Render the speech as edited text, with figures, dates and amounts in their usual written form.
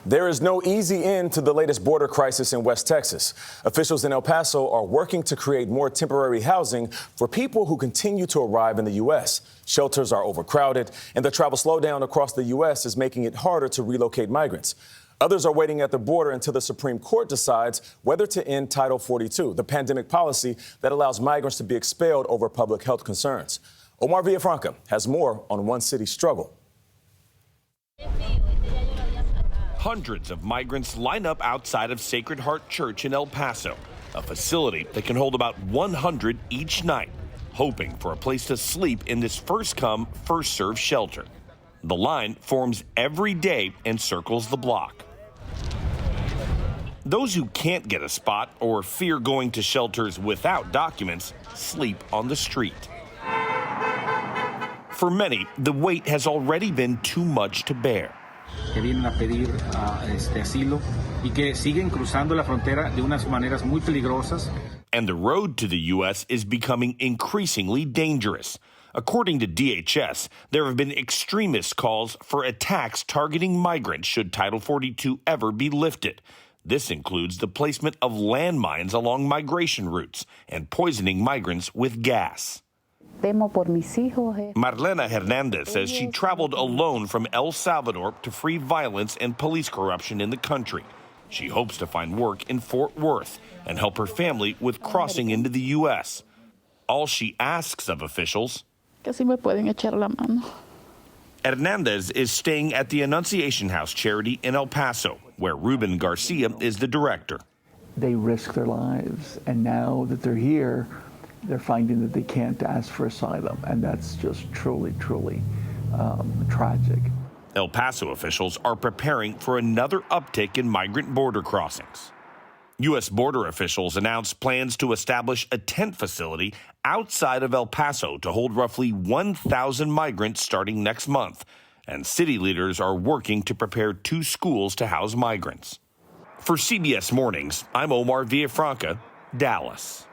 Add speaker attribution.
Speaker 1: There is no easy end to the latest border crisis in West Texas. Officials in El Paso are working to create more temporary housing for people who continue to arrive in the U.S. Shelters are overcrowded, and the travel slowdown across the U.S. is making it harder to relocate migrants. Others are waiting at the border until the Supreme Court decides whether to end Title 42, the pandemic policy that allows migrants to be expelled over public health concerns. Omar Villafranca has more on one city's struggle.
Speaker 2: Hundreds of migrants line up outside of Sacred Heart Church in El Paso, a facility that can hold about 100 each night, hoping for a place to sleep in this first-come, first-served shelter. The line forms every day and circles the block. Those who can't get a spot or fear going to shelters without documents sleep on the street. For many, the wait has already been too much to bear.
Speaker 3: Que vienen a pedir asilo y que siguen cruzando la frontera de unas maneras muy peligrosas.
Speaker 2: And the road to the U.S. is becoming increasingly dangerous. According to DHS, there have been extremist calls for attacks targeting migrants should Title 42 ever be lifted. This includes the placement of landmines along migration routes and poisoning migrants with gas. Marlena Hernandez says she traveled alone from El Salvador to flee violence and police corruption in the country. She hopes to find work in Fort Worth and help her family with crossing into the U.S. All she asks of officials, Hernandez is staying at the Annunciation House charity in El Paso, where Ruben Garcia is the director.
Speaker 4: They risk their lives, and now that they're here, they're finding that they can't ask for asylum, and that's just truly, truly tragic.
Speaker 2: El Paso officials are preparing for another uptick in migrant border crossings. U.S. border officials announced plans to establish a tent facility outside of El Paso to hold roughly 1,000 migrants starting next month, and city leaders are working to prepare 2 schools to house migrants. For CBS Mornings, I'm Omar Villafranca, Dallas.